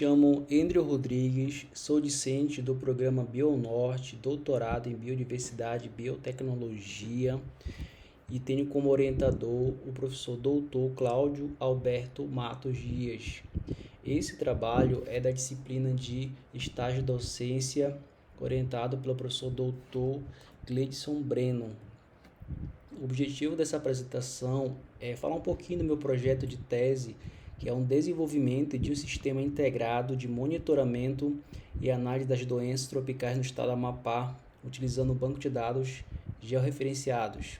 Chamo Andrew Rodrigues, sou discente do programa BioNorte, doutorado em Biodiversidade e Biotecnologia e tenho como orientador o professor doutor Cláudio Alberto Matos Dias. Esse trabalho é da disciplina de estágio docência, orientado pelo professor doutor Gleidson Breno. O objetivo dessa apresentação é falar um pouquinho do meu projeto de tese, que é um desenvolvimento de um sistema integrado de monitoramento e análise das doenças tropicais no estado do Amapá, utilizando o banco de dados georreferenciados.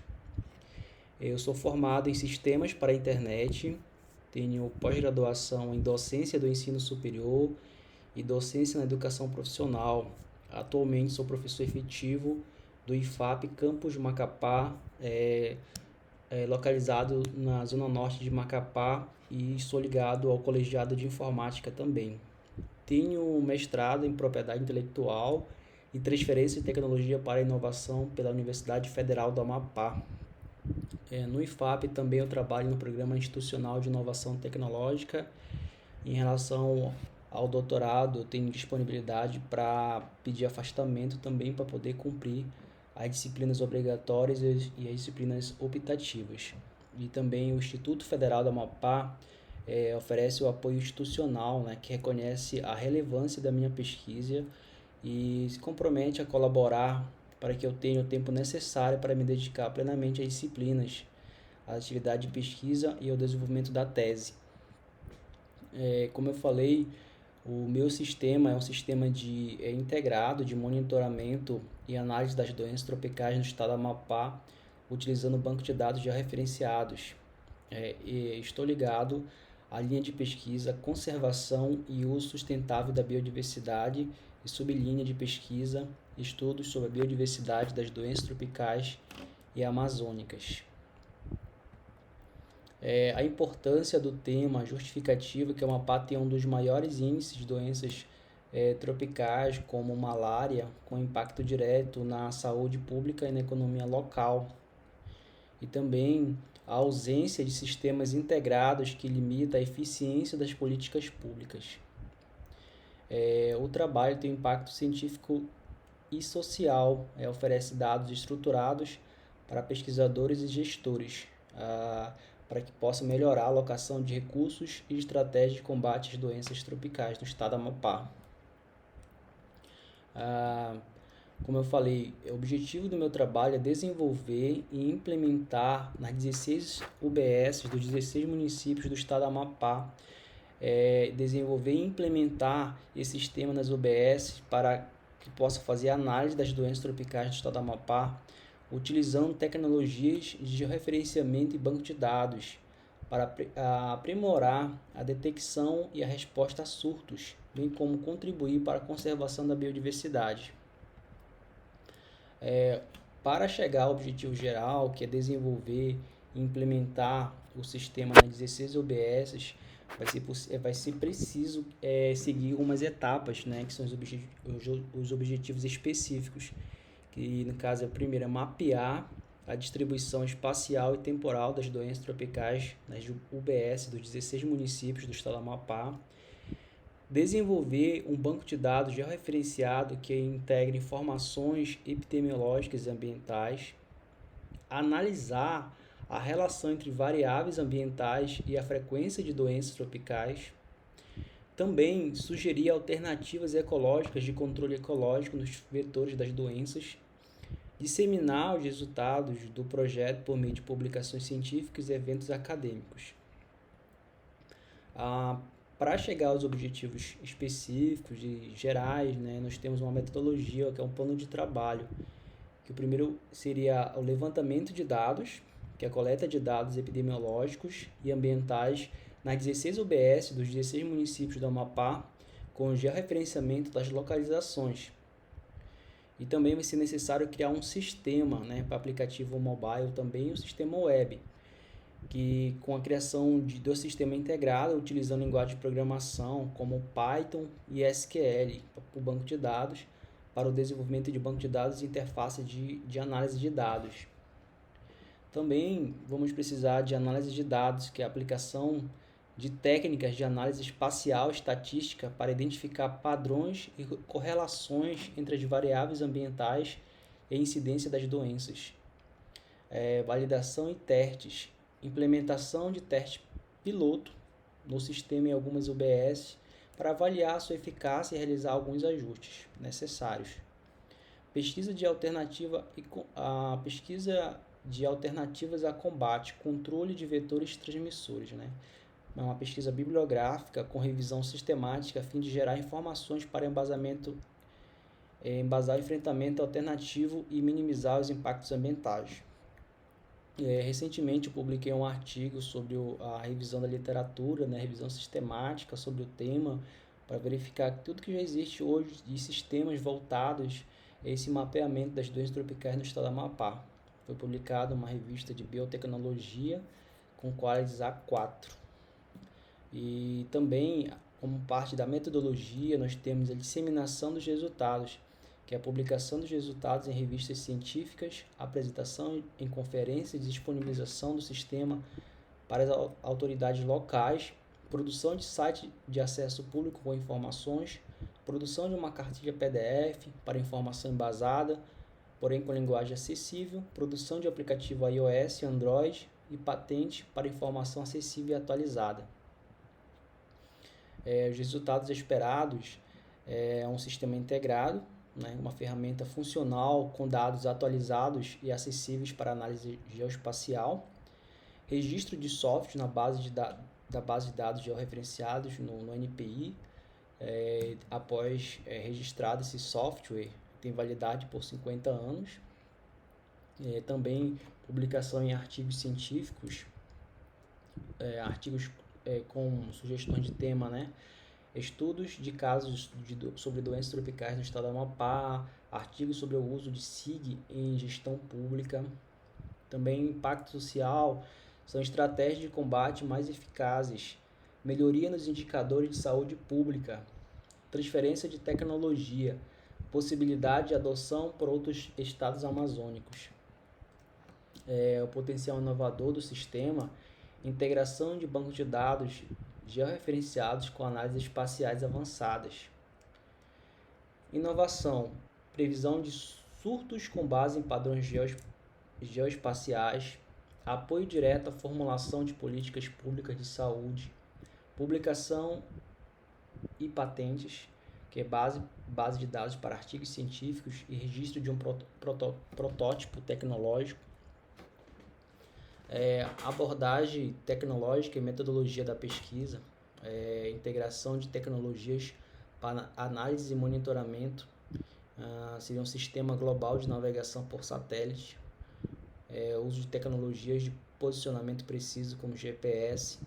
Eu sou formado em sistemas para a internet, tenho pós-graduação em docência do ensino superior e docência na educação profissional. Atualmente sou professor efetivo do IFAP Campus Macapá, localizado na zona norte de Macapá, e sou ligado ao colegiado de informática também. Tenho mestrado em propriedade intelectual e transferência de tecnologia para a inovação pela Universidade Federal do Amapá. No IFAP também eu trabalho no Programa Institucional de Inovação Tecnológica. Em relação ao doutorado, eu tenho disponibilidade para pedir afastamento também para poder cumprir as disciplinas obrigatórias e as disciplinas optativas. E também o Instituto Federal do Amapá oferece o apoio institucional, né, que reconhece a relevância da minha pesquisa e se compromete a colaborar para que eu tenha o tempo necessário para me dedicar plenamente às disciplinas, à atividade de pesquisa e ao desenvolvimento da tese. Como eu falei, o meu sistema é um sistema integrado de monitoramento e análise das doenças tropicais no estado do Amapá, utilizando o banco de dados já referenciados. E estou ligado à linha de pesquisa Conservação e Uso Sustentável da Biodiversidade e sublinha de pesquisa Estudos sobre a Biodiversidade das Doenças Tropicais e Amazônicas. A importância do tema justificativa que o Amapá tem um dos maiores índices de doenças tropicais, como malária, com impacto direto na saúde pública e na economia local. E também a ausência de sistemas integrados que limita a eficiência das políticas públicas. O trabalho tem um impacto científico e social, oferece dados estruturados para pesquisadores e gestores, para que possa melhorar a alocação de recursos e estratégias de combate às doenças tropicais no estado do Amapá. Como eu falei, o objetivo do meu trabalho é desenvolver e implementar nas 16 UBS dos 16 municípios do estado do Amapá, desenvolver e implementar esse sistema nas UBS para que possa fazer análise das doenças tropicais do estado do Amapá, utilizando tecnologias de referenciamento e banco de dados para aprimorar a detecção e a resposta a surtos, bem como contribuir para a conservação da biodiversidade. Para chegar ao objetivo geral, que é desenvolver e implementar o sistema nas 16 OBS, vai ser preciso seguir algumas etapas, né, que são os objetivos específicos, que no caso a primeira é mapear a distribuição espacial e temporal das doenças tropicais nas UBS dos 16 municípios do estado do Amapá, desenvolver um banco de dados georreferenciado que integre informações epidemiológicas e ambientais, analisar a relação entre variáveis ambientais e a frequência de doenças tropicais, também sugerir alternativas ecológicas de controle ecológico nos vetores das doenças, disseminar os resultados do projeto por meio de publicações científicas e eventos acadêmicos. Para chegar aos objetivos específicos e gerais, né, nós temos uma metodologia, que é um plano de trabalho, que o primeiro seria o levantamento de dados, que é a coleta de dados epidemiológicos e ambientais nas 16 UBS dos 16 municípios do Amapá, com o georreferenciamento das localizações. E também vai ser necessário criar um sistema, né, para aplicativo mobile também e um sistema web, que com a criação do sistema integrado, utilizando linguagem de programação como Python e SQL para o banco de dados, para o desenvolvimento de banco de dados e interface de análise de dados. Também vamos precisar de análise de dados, que é a aplicação de técnicas de análise espacial e estatística para identificar padrões e correlações entre as variáveis ambientais e a incidência das doenças. Validação e testes, implementação de teste piloto no sistema em algumas UBS para avaliar sua eficácia e realizar alguns ajustes necessários. Pesquisa de alternativas a combate, controle de vetores transmissores, né? É uma pesquisa bibliográfica com revisão sistemática a fim de gerar informações para embasar o enfrentamento alternativo e minimizar os impactos ambientais. Recentemente eu publiquei um artigo sobre a revisão da literatura, né, revisão sistemática sobre o tema, para verificar tudo que já existe hoje de sistemas voltados a esse mapeamento das doenças tropicais no estado do Amapá. Foi publicado uma revista de biotecnologia com qualidade A4. E também, como parte da metodologia, nós temos a disseminação dos resultados, que é a publicação dos resultados em revistas científicas, apresentação em conferências e disponibilização do sistema para as autoridades locais, produção de site de acesso público com informações, produção de uma cartilha PDF para informação embasada, porém com linguagem acessível, produção de aplicativo iOS e Android e patente para informação acessível e atualizada. Os resultados esperados é um sistema integrado, né, uma ferramenta funcional com dados atualizados e acessíveis para análise geoespacial, registro de software da base de dados georreferenciados no NPI, após registrado esse software, tem validade por 50 anos, também publicação em artigos científicos, artigos com sugestões de tema, né? Estudos de casos sobre doenças tropicais no estado do Amapá, artigos sobre o uso de SIG em gestão pública. Também impacto social, são estratégias de combate mais eficazes, melhoria nos indicadores de saúde pública, transferência de tecnologia, possibilidade de adoção por outros estados amazônicos. O potencial inovador do sistema, integração de bancos de dados georreferenciados com análises espaciais avançadas. Inovação, previsão de surtos com base em padrões geoespaciais, apoio direto à formulação de políticas públicas de saúde, publicação e patentes, que é base de dados para artigos científicos e registro de um protótipo tecnológico, abordagem tecnológica e metodologia da pesquisa, integração de tecnologias para análise e monitoramento, seria um sistema global de navegação por satélite, uso de tecnologias de posicionamento preciso como GPS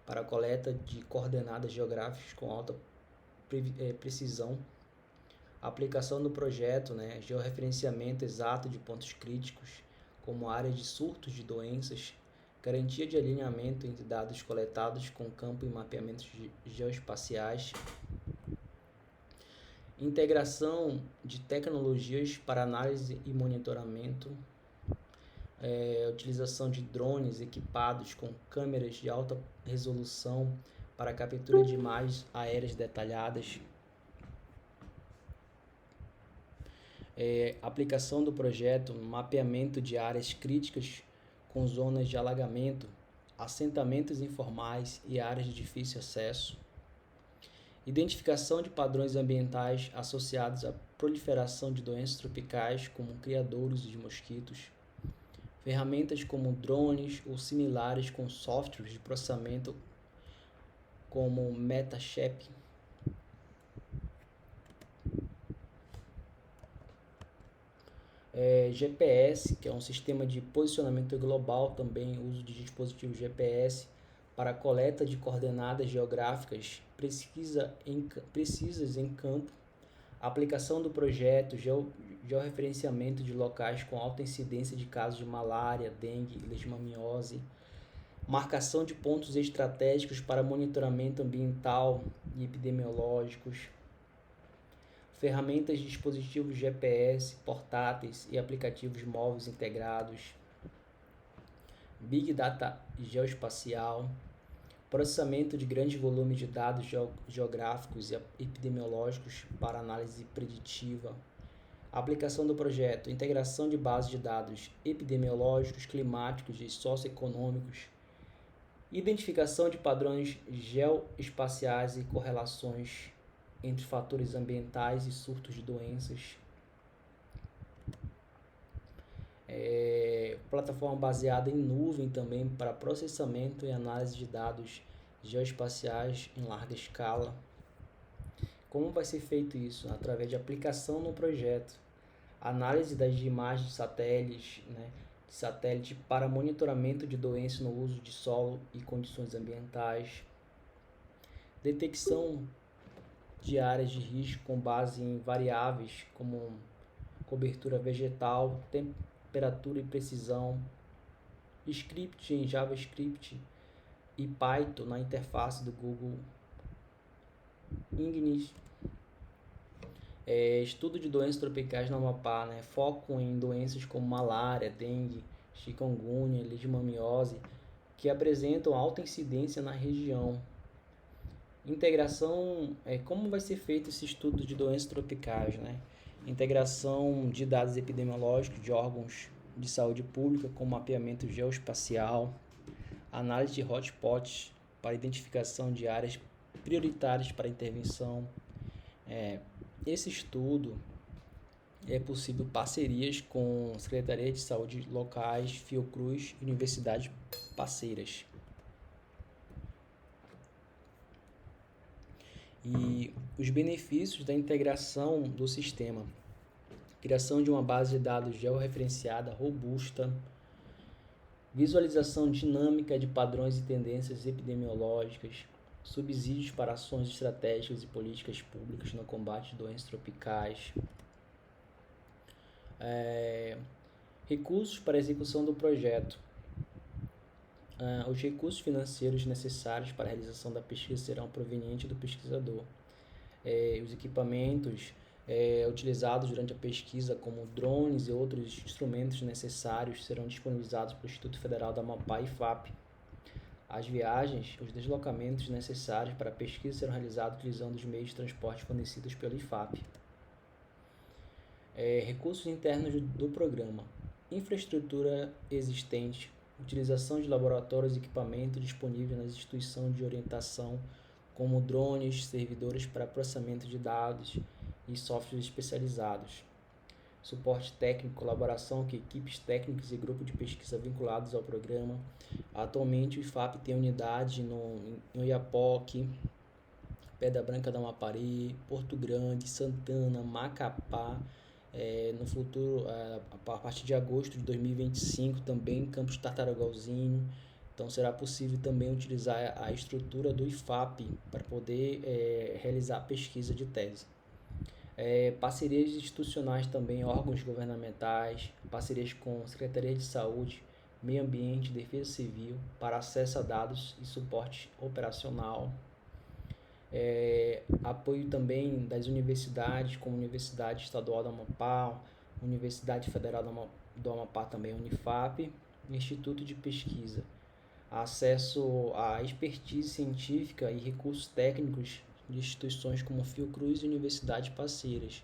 para a coleta de coordenadas geográficas com alta precisão, aplicação do projeto, né, georreferenciamento exato de pontos críticos como áreas de surtos de doenças, garantia de alinhamento entre dados coletados com campo e mapeamentos geoespaciais, integração de tecnologias para análise e monitoramento, utilização de drones equipados com câmeras de alta resolução para captura de imagens aéreas detalhadas, aplicação do projeto, mapeamento de áreas críticas com zonas de alagamento, assentamentos informais e áreas de difícil acesso, identificação de padrões ambientais associados à proliferação de doenças tropicais como criadouros de mosquitos, ferramentas como drones ou similares com softwares de processamento como MetaShep, GPS, que é um sistema de posicionamento global, também uso de dispositivos GPS para coleta de coordenadas geográficas precisas em campo, aplicação do projeto, georreferenciamento de locais com alta incidência de casos de malária, dengue e leishmaniose, marcação de pontos estratégicos para monitoramento ambiental e epidemiológicos, ferramentas de dispositivos GPS, portáteis e aplicativos móveis integrados, Big Data geoespacial, processamento de grandes volumes de dados geográficos e epidemiológicos para análise preditiva, aplicação do projeto, integração de bases de dados epidemiológicos, climáticos e socioeconômicos, identificação de padrões geoespaciais e correlações entre fatores ambientais e surtos de doenças, plataforma baseada em nuvem também para processamento e análise de dados geoespaciais em larga escala. Como vai ser feito isso? Através de aplicação no projeto, análise das imagens de satélite para monitoramento de doenças no uso de solo e condições ambientais, detecção de áreas de risco com base em variáveis como cobertura vegetal, temperatura e precisão, script em JavaScript e Python na interface do Google Ignis. Estudo de doenças tropicais no Amapá, foco em doenças como malária, dengue, chikungunya, leishmaniose, que apresentam alta incidência na região. Integração, como vai ser feito esse estudo de doenças tropicais, Integração de dados epidemiológicos de órgãos de saúde pública com mapeamento geoespacial, análise de hotspots para identificação de áreas prioritárias para intervenção. Esse estudo é possível parcerias com Secretaria de Saúde locais, Fiocruz e universidades parceiras. E os benefícios da integração do sistema: criação de uma base de dados georreferenciada robusta, visualização dinâmica de padrões e tendências epidemiológicas, subsídios para ações estratégicas e políticas públicas no combate de doenças tropicais, recursos para a execução do projeto. Os recursos financeiros necessários para a realização da pesquisa serão provenientes do pesquisador. Os equipamentos utilizados durante a pesquisa, como drones e outros instrumentos necessários, serão disponibilizados pelo Instituto Federal do Amapá e IFAP. As viagens, os deslocamentos necessários para a pesquisa serão realizados utilizando os meios de transporte fornecidos pelo IFAP. Recursos internos do programa: infraestrutura existente, utilização de laboratórios e equipamentos disponíveis nas instituições de orientação, como drones, servidores para processamento de dados e softwares especializados. Suporte técnico, colaboração com equipes técnicas e grupos de pesquisa vinculados ao programa. Atualmente, o IFAP tem unidade no Oiapoque, Pedra Branca do Amapari, Porto Grande, Santana, Macapá. No futuro, a partir de agosto de 2025, também Campos Tartarugalzinho. Então, será possível também utilizar a estrutura do IFAP para poder realizar pesquisa de tese. Parcerias institucionais também, órgãos governamentais, parcerias com Secretaria de Saúde, Meio Ambiente, Defesa Civil, para acesso a dados e suporte operacional. Apoio também das universidades, como Universidade Estadual do Amapá, Universidade Federal do Amapá também, Unifap, Instituto de Pesquisa. Acesso à expertise científica e recursos técnicos de instituições como Fiocruz e universidades parceiras.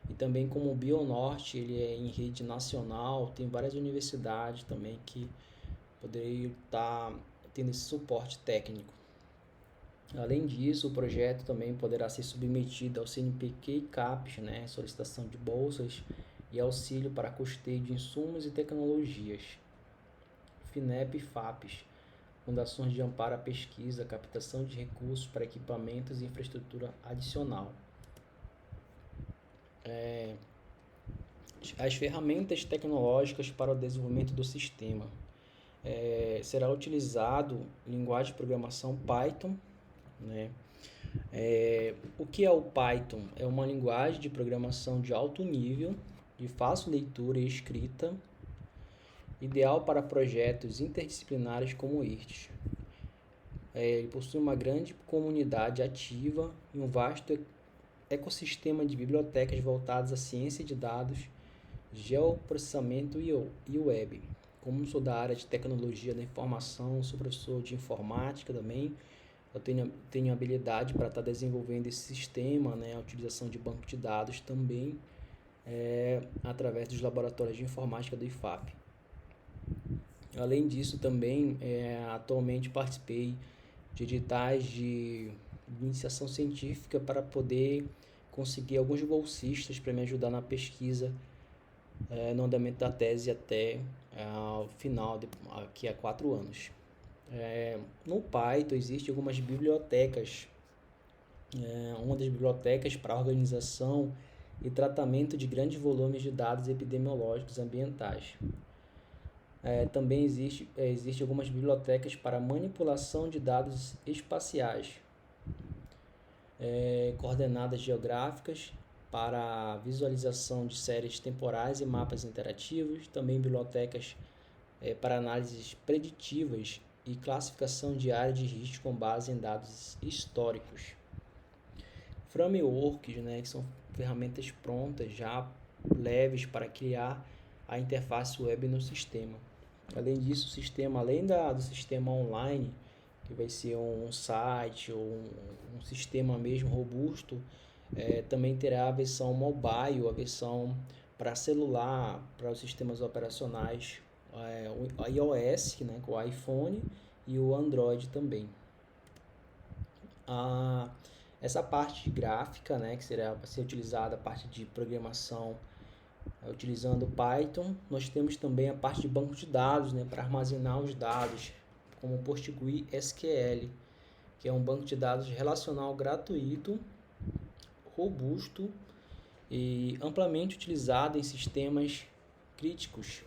E também como o Bionorte, ele é em rede nacional, tem várias universidades também que poderiam estar tendo esse suporte técnico. Além disso, o projeto também poderá ser submetido ao CNPq e CAPES, solicitação de bolsas e auxílio para custeio de insumos e tecnologias. FINEP e FAPES, fundações de amparo à pesquisa, captação de recursos para equipamentos e infraestrutura adicional. As ferramentas tecnológicas para o desenvolvimento do sistema. Será utilizado linguagem de programação Python. O que é o Python? É uma linguagem de programação de alto nível, de fácil leitura e escrita, ideal para projetos interdisciplinares como estes. Ele possui uma grande comunidade ativa e um vasto ecossistema de bibliotecas voltadas à ciência de dados, geoprocessamento e web, como sou da área de tecnologia da informação, sou professor de informática também, eu tenho habilidade para estar desenvolvendo esse sistema, né, a utilização de banco de dados também, através dos laboratórios de informática do IFAP. Além disso, também, atualmente participei de editais de iniciação científica para poder conseguir alguns bolsistas para me ajudar na pesquisa, no andamento da tese até o final, aqui há 4 anos. No Python existem algumas bibliotecas, uma das bibliotecas para organização e tratamento de grandes volumes de dados epidemiológicos ambientais. Também existe algumas bibliotecas para manipulação de dados espaciais, coordenadas geográficas para visualização de séries temporais e mapas interativos, também bibliotecas para análises preditivas e classificação de área de risco com base em dados históricos. Frameworks, né, que são ferramentas prontas, já leves para criar a interface web no sistema. Além disso, o sistema, além do sistema online, que vai ser um site ou um sistema mesmo robusto, também terá a versão mobile, a versão para celular, para os sistemas operacionais, o iOS, né, com o iPhone, e o Android também. Essa parte gráfica, né, que será para ser utilizada a parte de programação, utilizando Python. Nós temos também a parte de banco de dados, né, para armazenar os dados, como o PostgreSQL, que é um banco de dados relacional gratuito, robusto e amplamente utilizado em sistemas críticos.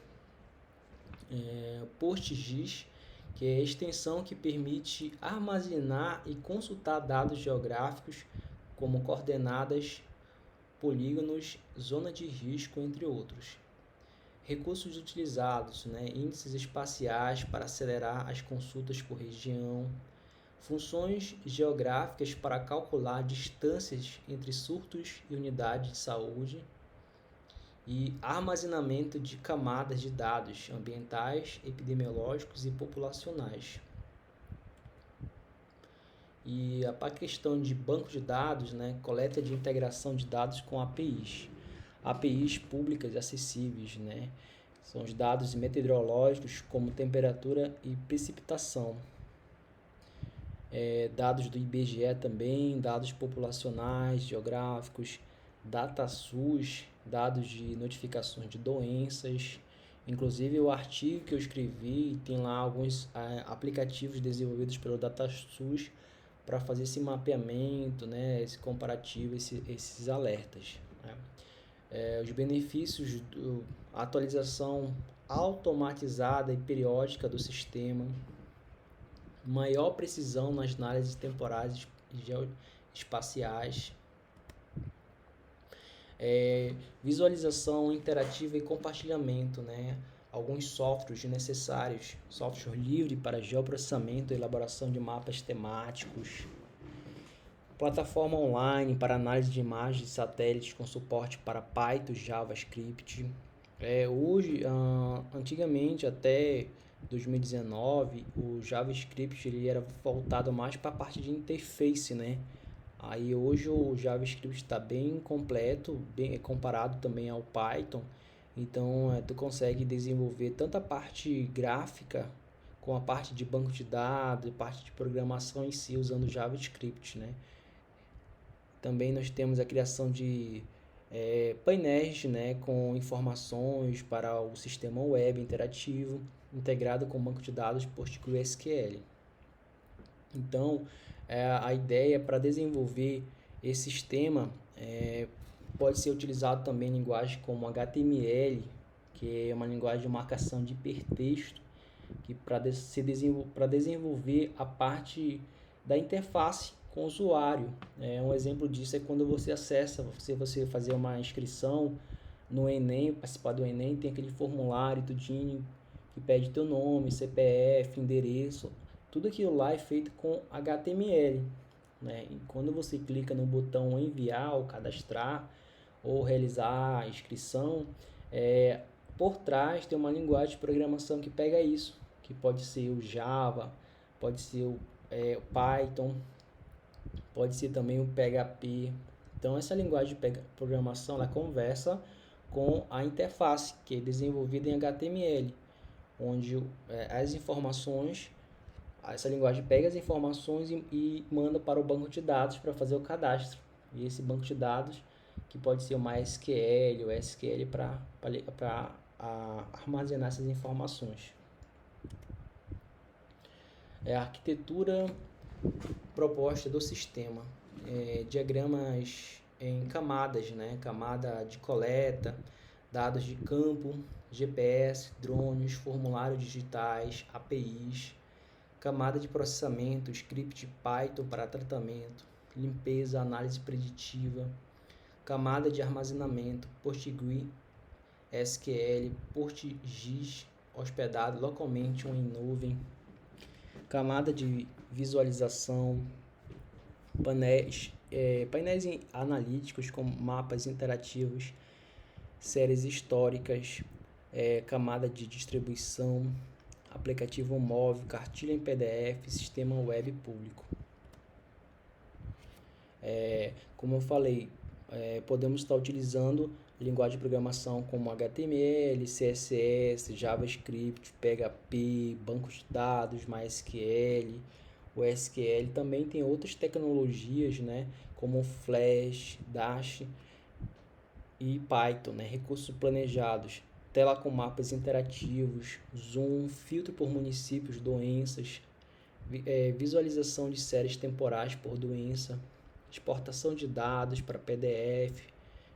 PostGIS, que é a extensão que permite armazenar e consultar dados geográficos como coordenadas, polígonos, zona de risco, entre outros. Recursos utilizados, né? Índices espaciais para acelerar as consultas por região, funções geográficas para calcular distâncias entre surtos e unidades de saúde, e armazenamento de camadas de dados ambientais, epidemiológicos e populacionais. E a questão de banco de dados, né, coleta de integração de dados com APIs públicas e acessíveis, né, são os dados meteorológicos como temperatura e precipitação, dados do IBGE também, dados populacionais, geográficos, DataSUS, dados de notificações de doenças. Inclusive o artigo que eu escrevi tem lá alguns aplicativos desenvolvidos pelo DataSUS para fazer esse mapeamento, né, esse comparativo, esses alertas, né. Os benefícios da atualização automatizada e periódica do sistema, maior precisão nas análises temporais e geoespaciais, visualização interativa e compartilhamento, né? Alguns softwares necessários, software livre para geoprocessamento e elaboração de mapas temáticos, plataforma online para análise de imagens de satélites com suporte para Python, JavaScript. Hoje, antigamente, até 2019, o JavaScript ele era voltado mais para a parte de interface, né? Aí hoje o JavaScript está bem completo, bem comparado também ao Python. Então tu consegue desenvolver tanto a parte gráfica com a parte de banco de dados, parte de programação em si usando o JavaScript, né? Também nós temos a criação de painéis, né, com informações para o sistema web interativo integrado com o banco de dados PostgreSQL. Então, a ideia para desenvolver esse sistema pode ser utilizado também em linguagem como HTML, que é uma linguagem de marcação de hipertexto, que para desenvolver a parte da interface com o usuário. Um exemplo disso é quando você acessa, você fazer uma inscrição no Enem, participar do Enem, tem aquele formulário tudinho que pede teu nome, CPF, endereço, tudo aquilo lá é feito com HTML, né? E quando você clica no botão enviar ou cadastrar ou realizar a inscrição, por trás tem uma linguagem de programação que pega isso, que pode ser o Java, pode ser o Python, pode ser também o PHP. Então essa linguagem de programação ela conversa com a interface, que é desenvolvida em HTML, onde as informações, essa linguagem pega as informações e manda para o banco de dados para fazer o cadastro. E esse banco de dados, que pode ser o MySQL ou SQL, para armazenar essas informações. A arquitetura proposta do sistema, diagramas em camadas, né? Camada de coleta, dados de campo, GPS, drones, formulários digitais, APIs, camada de processamento, script Python para tratamento, limpeza, análise preditiva, camada de armazenamento, PostgreSQL, PostGIS hospedado localmente ou em nuvem, camada de visualização, painéis analíticos com mapas interativos, séries históricas, camada de distribuição, aplicativo móvel, cartilha em PDF, sistema web público. Como eu falei, podemos estar utilizando linguagem de programação como HTML, CSS, JavaScript, PHP, bancos de dados, MySQL. O SQL também tem outras tecnologias, né, como Flash, Dash e Python, né, recursos planejados, tela com mapas interativos, zoom, filtro por municípios, doenças, visualização de séries temporais por doença, exportação de dados para PDF,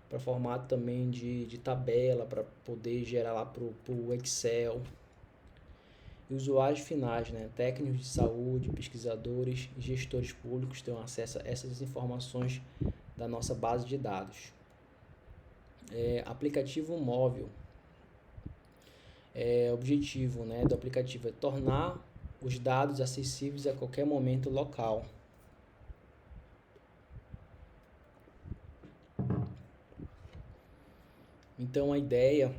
para formato também de tabela, para poder gerar lá para o Excel. E usuários finais, né? Técnicos de saúde, pesquisadores e gestores públicos têm acesso a essas informações da nossa base de dados. Aplicativo móvel. O objetivo, né, do aplicativo é tornar os dados acessíveis a qualquer momento local. Então a ideia,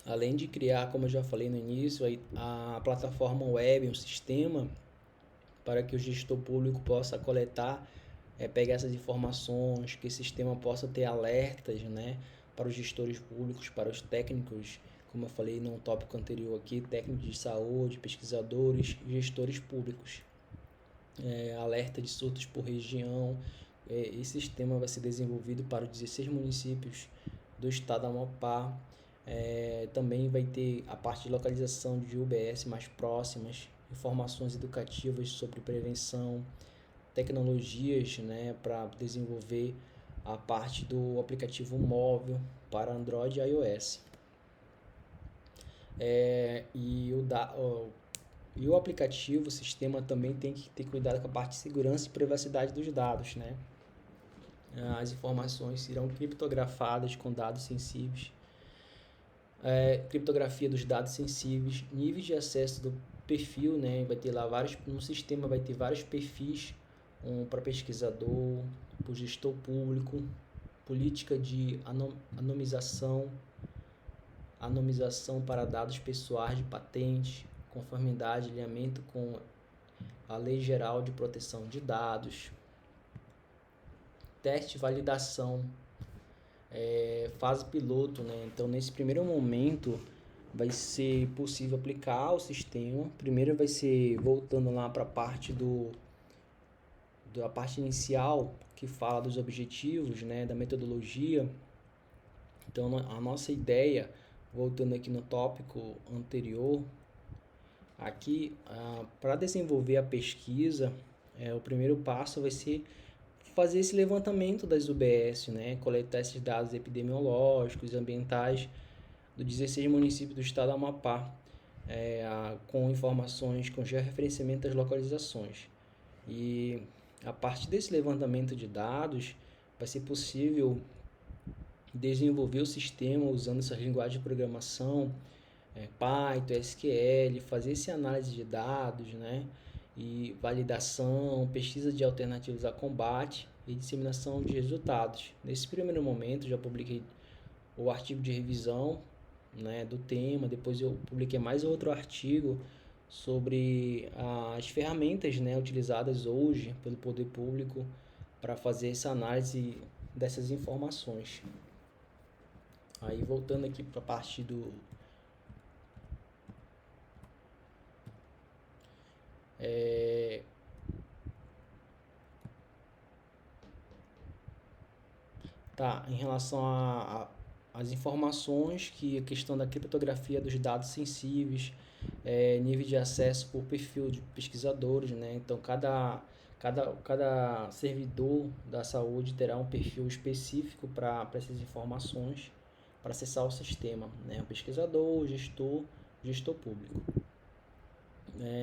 além de criar, como eu já falei no início, a plataforma web, um sistema para que o gestor público possa coletar, pegar essas informações, que esse sistema possa ter alertas, né, para os gestores públicos, para os técnicos, como eu falei no tópico anterior aqui, técnicos de saúde, pesquisadores, gestores públicos. Alerta de surtos por região. Esse sistema vai ser desenvolvido para os 16 municípios do estado do Amapá. Também vai ter a parte de localização de UBS mais próximas, informações educativas sobre prevenção, tecnologias, né, para desenvolver a parte do aplicativo móvel para Android e iOS. E o aplicativo, o sistema também tem que ter cuidado com a parte de segurança e privacidade dos dados, né? As informações serão criptografadas com dados sensíveis. Criptografia dos dados sensíveis, níveis de acesso do perfil, né? Vai ter lá no sistema vai ter vários perfis, para pesquisador, para o gestor público, política de anonimização para dados pessoais de patente, conformidade, alinhamento com a Lei Geral de Proteção de Dados, teste, validação, fase piloto, né? Então, nesse primeiro momento, vai ser possível aplicar o sistema. Primeiro vai ser voltando lá para a parte da parte inicial, que fala dos objetivos, né, da metodologia. Então, a nossa ideia, voltando aqui no tópico anterior, aqui, para desenvolver a pesquisa, o primeiro passo vai ser fazer esse levantamento das UBS, né, coletar esses dados epidemiológicos e ambientais dos 16 municípios do estado do Amapá, com informações, com georreferenciamento das localizações. E a partir desse levantamento de dados, vai ser possível desenvolver o sistema usando essas linguagens de programação, Python, SQL, fazer essa análise de dados, né? E validação, pesquisa de alternativas a combate e disseminação de resultados. Nesse primeiro momento, já publiquei o artigo de revisão né, do tema. Depois eu publiquei mais outro artigo sobre as ferramentas, né, utilizadas hoje pelo poder público para fazer essa análise dessas informações. Aí voltando aqui para a parte do em relação às informações, que a questão da criptografia dos dados sensíveis, nível de acesso por perfil de pesquisadores, né? Então, cada servidor da saúde terá um perfil específico para essas informações, para acessar o sistema, né? O pesquisador, o gestor público.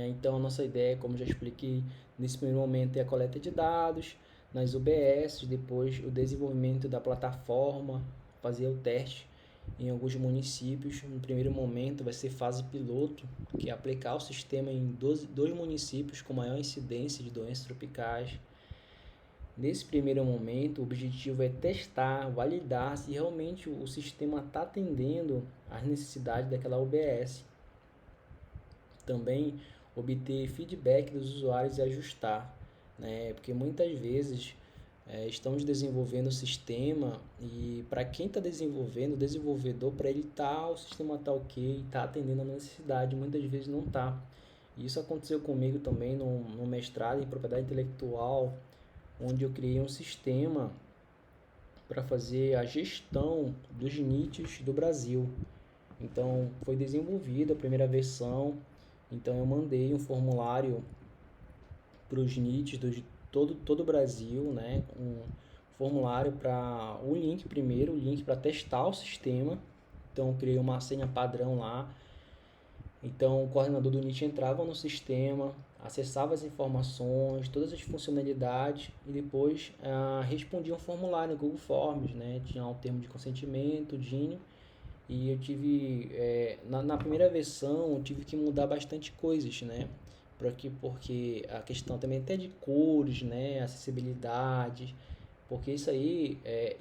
Então, a nossa ideia, como já expliquei, nesse primeiro momento é a coleta de dados nas UBS, depois o desenvolvimento da plataforma, fazer o teste em alguns municípios. No primeiro momento vai ser fase piloto, que é aplicar o sistema em dois municípios com maior incidência de doenças tropicais. Nesse primeiro momento, o objetivo é testar, validar se realmente o sistema está atendendo às necessidades daquela UBS. Também obter feedback dos usuários e ajustar, né? Porque muitas vezes estamos desenvolvendo o sistema e para quem está desenvolvendo, o desenvolvedor, para ele o sistema está ok, está atendendo a necessidade, muitas vezes não está. Isso aconteceu comigo também no mestrado em propriedade intelectual, onde eu criei um sistema para fazer a gestão dos NITs do Brasil. Então, foi desenvolvida a primeira versão. Então, eu mandei um formulário para os NITs de todo o Brasil, né? Um formulário para o link primeiro, o link para testar o sistema. Então, eu criei uma senha padrão lá. Então, o coordenador do NIT entrava no sistema, acessava as informações, todas as funcionalidades e depois respondia um formulário no Google Forms, né? Tinha um termo de consentimento, DIN. E eu tive, na primeira versão, eu tive que mudar bastante coisas, né? Porque a questão também até de cores, né? Acessibilidade, porque isso aí é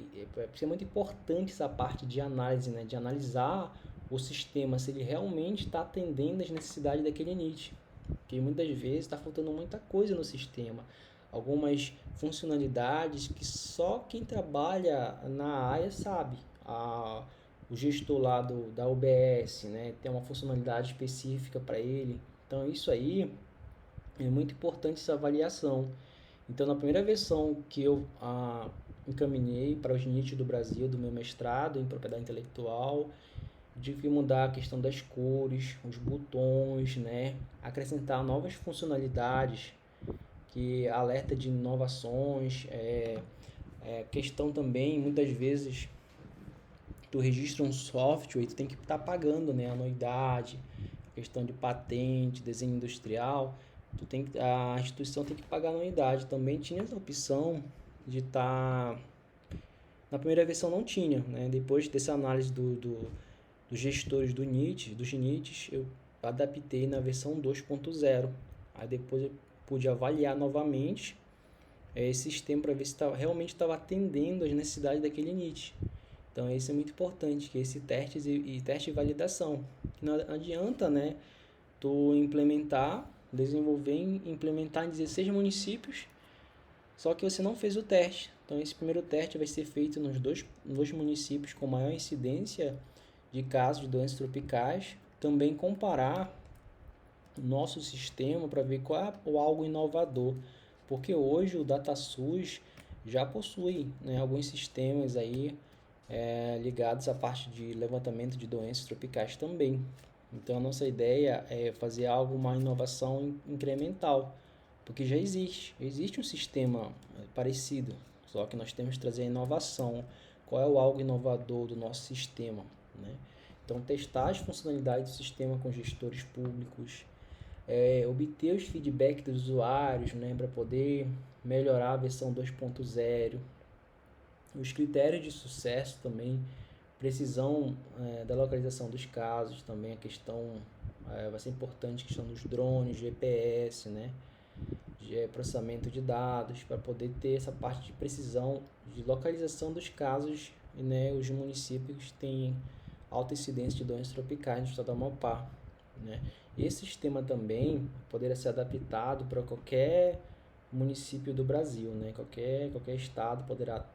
muito importante, essa parte de análise, né? De analisar o sistema, se ele realmente está atendendo às necessidades daquele NIT. Porque muitas vezes está faltando muita coisa no sistema. Algumas funcionalidades que só quem trabalha na área sabe. O gestor lá da UBS, né, tem uma funcionalidade específica para ele. Então, isso aí é muito importante, essa avaliação. Então, na primeira versão que eu encaminhei para os NIT do Brasil, do meu mestrado em propriedade intelectual, tive que mudar a questão das cores, os botões, né, acrescentar novas funcionalidades que alerta de inovações, questão também, muitas vezes, tu registra um software e tu tem que estar pagando, né, anuidade, questão de patente, desenho industrial, a instituição tem que pagar anuidade. Também tinha essa opção de estar... Na primeira versão não tinha, né? Depois dessa análise dos gestores dos NITs, eu adaptei na versão 2.0. Aí depois eu pude avaliar novamente esse sistema para ver se realmente estava atendendo às necessidades daquele NIT. Então, isso é muito importante, que esse teste e teste de validação. Não adianta, né, tu desenvolver e implementar em 16 municípios, só que você não fez o teste. Então, esse primeiro teste vai ser feito nos dois municípios com maior incidência de casos de doenças tropicais. Também comparar o nosso sistema para ver qual é o algo inovador. Porque hoje o DataSUS já possui, né, alguns sistemas aí ligados à parte de levantamento de doenças tropicais também. Então, a nossa ideia é fazer uma inovação incremental, porque já existe um sistema parecido, só que nós temos que trazer a inovação. Qual é o algo inovador do nosso sistema, né? Então, testar as funcionalidades do sistema com gestores públicos, obter os feedbacks dos usuários, né, para poder melhorar a versão 2.0, os critérios de sucesso também, precisão da localização dos casos, também a questão, vai ser importante, a questão dos drones, GPS, né, de processamento de dados, para poder ter essa parte de precisão de localização dos casos, né, os municípios têm alta incidência de doenças tropicais no estado do Amapá, né? Esse sistema também poderia ser adaptado para qualquer município do Brasil, né? Qualquer estado poderá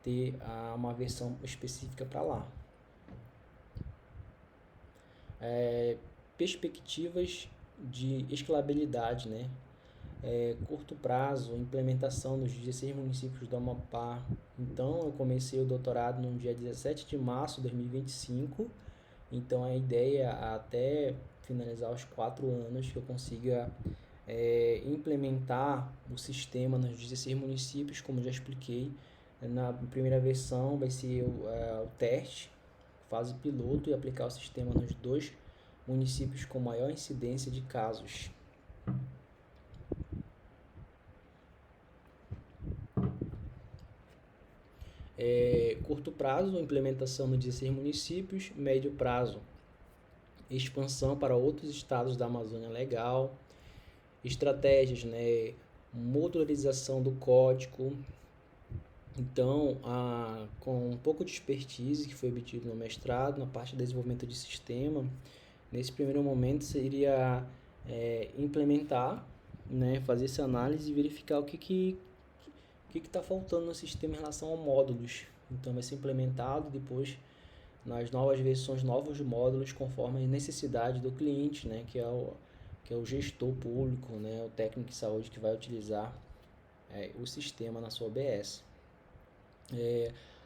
ter uma versão específica para lá. Perspectivas de escalabilidade, né? Curto prazo, implementação nos 16 municípios do Amapá. Então, eu comecei o doutorado no dia 17 de março de 2025. Então, a ideia é até finalizar os 4 anos que eu consiga implementar o sistema nos 16 municípios, como já expliquei. Na primeira versão vai ser o teste, fase piloto, e aplicar o sistema nos 2 municípios com maior incidência de casos. Curto prazo, implementação nos 16 municípios. Médio prazo, expansão para outros estados da Amazônia Legal. Estratégias, né? Modularização do código. Então, com um pouco de expertise que foi obtido no mestrado, na parte de desenvolvimento de sistema, nesse primeiro momento seria implementar, né? Fazer essa análise e verificar o que está faltando no sistema em relação a módulos. Então, vai ser implementado depois nas novas versões, novos módulos, conforme a necessidade do cliente, né? Que é o gestor público, né? O técnico de saúde que vai utilizar o sistema na sua OBS.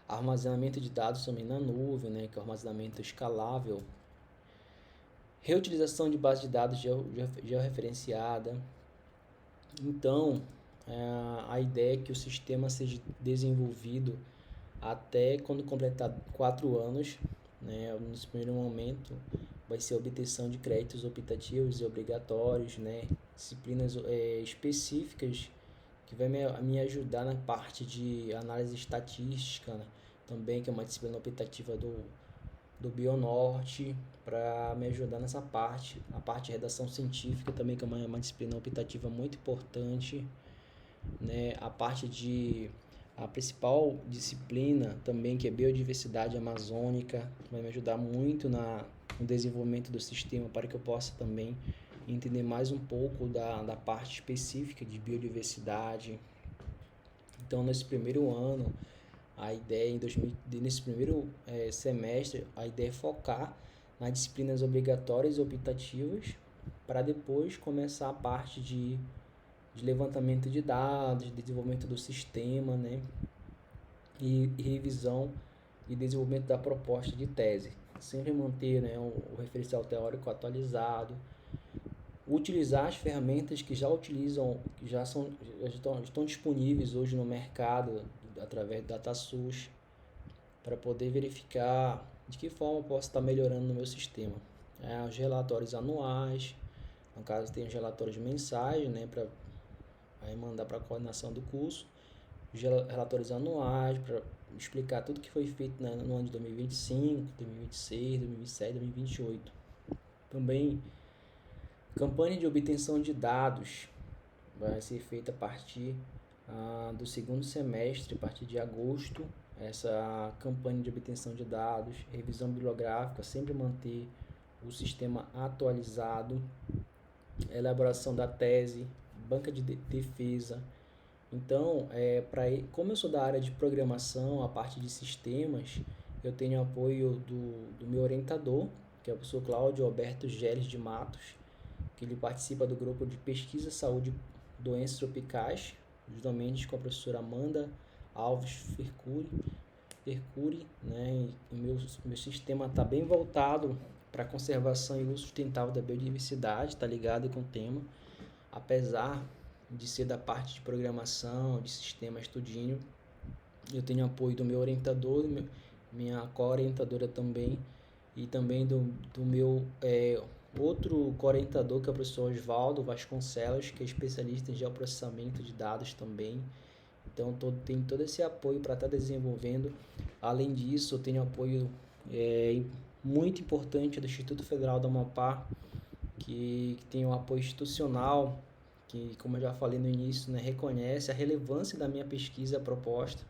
Armazenamento de dados também na nuvem, né? Que é o armazenamento escalável. Reutilização de base de dados georreferenciada. Então, a ideia é que o sistema seja desenvolvido até quando completar 4 anos, né? Nesse primeiro momento vai ser a obtenção de créditos optativos e obrigatórios, né? Disciplinas específicas que vai me ajudar na parte de análise estatística, né? Também, que é uma disciplina optativa do Bionorte, para me ajudar nessa parte. A parte de redação científica também, que é uma disciplina optativa muito importante, né? A principal disciplina também, que é biodiversidade amazônica, vai me ajudar muito no desenvolvimento do sistema, para que eu possa também entender mais um pouco da parte específica de biodiversidade. Então, nesse primeiro ano, a ideia nesse primeiro semestre, a ideia é focar nas disciplinas obrigatórias e optativas, para depois começar a parte de levantamento de dados, de desenvolvimento do sistema, né? E revisão e desenvolvimento da proposta de tese. Sempre manter, né, o referencial teórico atualizado, utilizar as ferramentas que já estão disponíveis hoje no mercado através do DataSUS, para poder verificar de que forma eu posso estar melhorando no meu sistema. Os relatórios anuais, no caso tem os relatórios mensais, né, para mandar para a coordenação do curso, os relatórios anuais para explicar tudo que foi feito no ano de 2025, 2026, 2027, 2028. Também campanha de obtenção de dados vai ser feita a partir do segundo semestre, a partir de agosto. Essa campanha de obtenção de dados, revisão bibliográfica, sempre manter o sistema atualizado, elaboração da tese, banca de defesa. Então, como eu sou da área de programação, a parte de sistemas, eu tenho apoio do meu orientador, que é o professor Cláudio Alberto Geles de Matos, que ele participa do grupo de pesquisa saúde e doenças tropicais, juntamente com a professora Amanda Alves Fercuri, né? E meu sistema está bem voltado para a conservação e uso sustentável da biodiversidade, está ligado com o tema, apesar de ser da parte de programação, de sistemas tudinho. Eu tenho apoio do meu orientador, minha co-orientadora também, e também do meu outro co-orientador, que é o professor Osvaldo Vasconcelos, que é especialista em geoprocessamento de dados também. Então, tem todo esse apoio para estar desenvolvendo. Além disso, eu tenho apoio muito importante do Instituto Federal do Amapá, que tem um apoio institucional, que, como eu já falei no início, né, reconhece a relevância da minha pesquisa proposta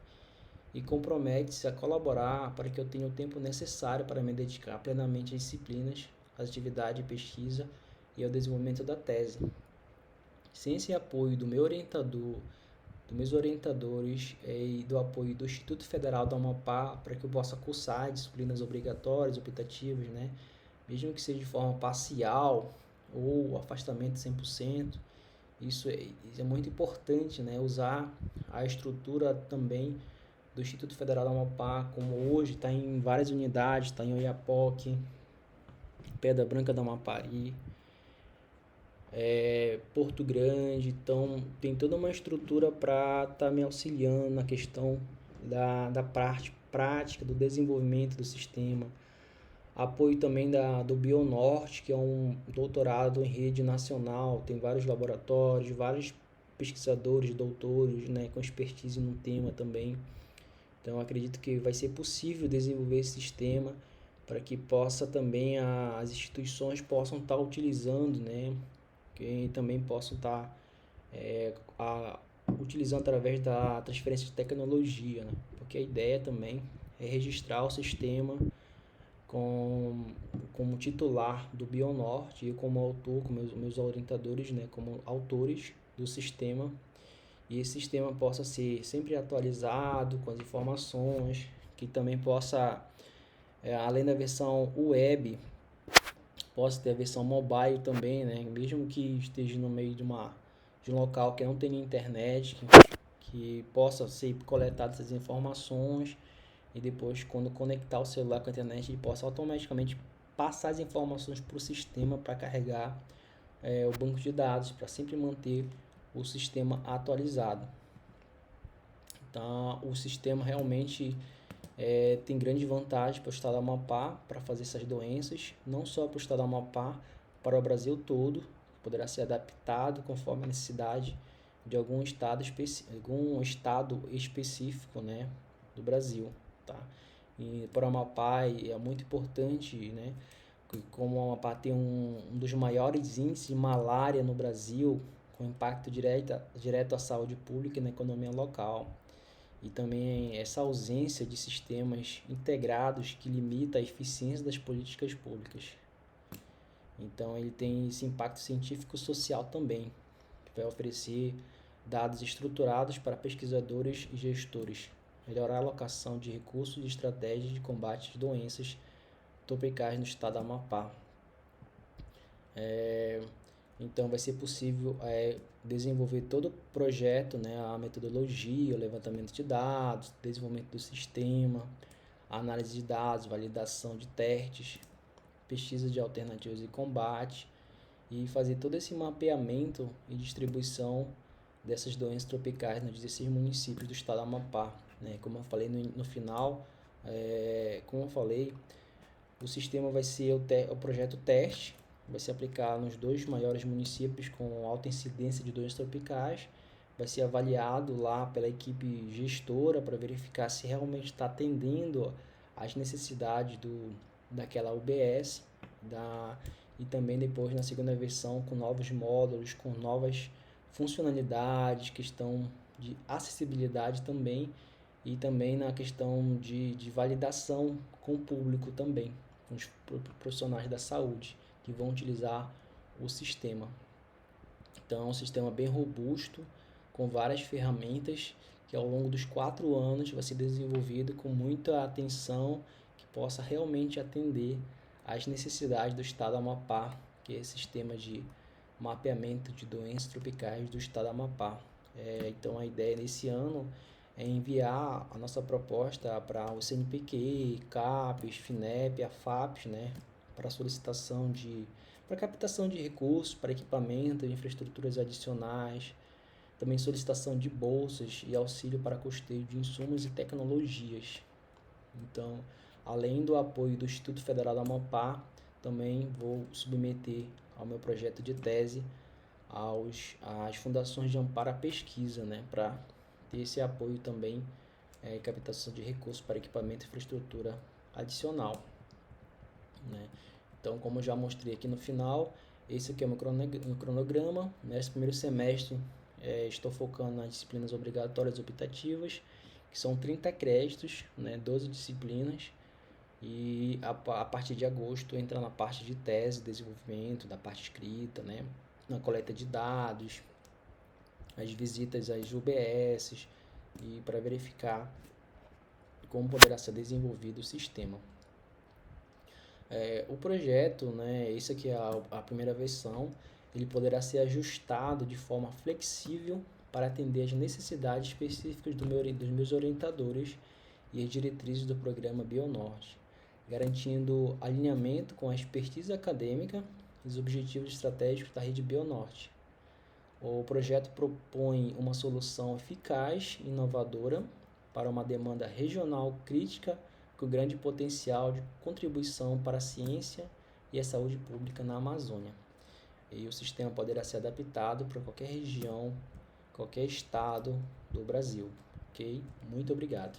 e compromete-se a colaborar para que eu tenha o tempo necessário para me dedicar plenamente às disciplinas, às atividades de pesquisa e ao desenvolvimento da tese. Sem esse apoio do meu orientador, dos meus orientadores e do apoio do Instituto Federal do Amapá para que eu possa cursar disciplinas obrigatórias, optativas, né? Mesmo que seja de forma parcial ou afastamento 100%, isso é muito importante, né? Usar a estrutura também do Instituto Federal do Amapá, como hoje está em várias unidades, está em Oiapoque, Pedra Branca do Amapari, Porto Grande. Então tem toda uma estrutura para estar me auxiliando na questão da parte prática, do desenvolvimento do sistema. Apoio também do Bionorte, que é um doutorado em rede nacional, tem vários laboratórios, vários pesquisadores, doutores, né, com expertise no tema também. Então acredito que vai ser possível desenvolver esse sistema para que possa também as instituições possam estar utilizando, né, que também possam estar utilizando através da transferência de tecnologia, né, porque a ideia também é registrar o sistema como titular do Bionorte e como autor, com meus orientadores, né, como autores do sistema, e esse sistema possa ser sempre atualizado com as informações, que também possa, além da versão web, possa ter a versão mobile também, né, mesmo que esteja no meio de um local que não tenha internet, que possa ser coletadas essas informações e depois, quando conectar o celular com a internet, ele possa automaticamente passar as informações para o sistema para carregar o banco de dados, para sempre manter o sistema atualizado. Então, o sistema realmente tem grande vantagem para o estado do Amapá para fazer essas doenças, não só para o estado do Amapá, para o Brasil todo, poderá ser adaptado conforme a necessidade de algum estado específico, né, do Brasil. Tá? E para o Amapá é muito importante, né? Como o Amapá tem um dos maiores índices de malária no Brasil, com impacto direto à saúde pública e na economia local. E também essa ausência de sistemas integrados que limita a eficiência das políticas públicas. Então ele tem esse impacto científico-social também, que vai oferecer dados estruturados para pesquisadores e gestores, melhorar a alocação de recursos e estratégias de combate às doenças tropicais no estado do Amapá. Então vai ser possível desenvolver todo o projeto, né, a metodologia, o levantamento de dados, desenvolvimento do sistema, análise de dados, validação de testes, pesquisa de alternativas e combate, e fazer todo esse mapeamento e distribuição dessas doenças tropicais nos 16 municípios do estado do Amapá. Né? Como eu falei no final, o sistema vai ser o projeto teste, vai se aplicar nos 2 maiores municípios com alta incidência de doenças tropicais, vai ser avaliado lá pela equipe gestora para verificar se realmente está atendendo às necessidades daquela UBS, e também depois na segunda versão com novos módulos, com novas funcionalidades, questão de acessibilidade também, e também na questão de validação com o público também, com os profissionais da saúde que vão utilizar o sistema. Então é um sistema bem robusto, com várias ferramentas, que ao longo dos 4 anos vai ser desenvolvido com muita atenção, que possa realmente atender às necessidades do estado do Amapá, que é esse sistema de mapeamento de doenças tropicais do estado do Amapá. Então a ideia nesse ano é enviar a nossa proposta para o CNPq, CAPES, FINEP, AFAPES, né, para solicitação para captação de recursos, para equipamento, infraestruturas adicionais, também solicitação de bolsas e auxílio para custeio de insumos e tecnologias. Então, além do apoio do Instituto Federal do Amapá, também vou submeter ao meu projeto de tese às fundações de amparo à pesquisa, né, para ter esse apoio também, captação de recursos para equipamento e infraestrutura adicional. Né? Então, como eu já mostrei aqui no final, esse aqui é o meu cronograma. Nesse primeiro semestre, estou focando nas disciplinas obrigatórias e optativas, que são 30 créditos, né, 12 disciplinas, e a partir de agosto entra na parte de tese, desenvolvimento, da parte escrita, né, na coleta de dados, as visitas às UBSs, e para verificar como poderá ser desenvolvido o sistema. O projeto, né, esse aqui é a primeira versão, ele poderá ser ajustado de forma flexível para atender às necessidades específicas dos meus orientadores e as diretrizes do programa Bionorte, garantindo alinhamento com a expertise acadêmica e os objetivos estratégicos da rede Bionorte. O projeto propõe uma solução eficaz e inovadora para uma demanda regional crítica com grande potencial de contribuição para a ciência e a saúde pública na Amazônia. E o sistema poderá ser adaptado para qualquer região, qualquer estado do Brasil. Ok? Muito obrigado.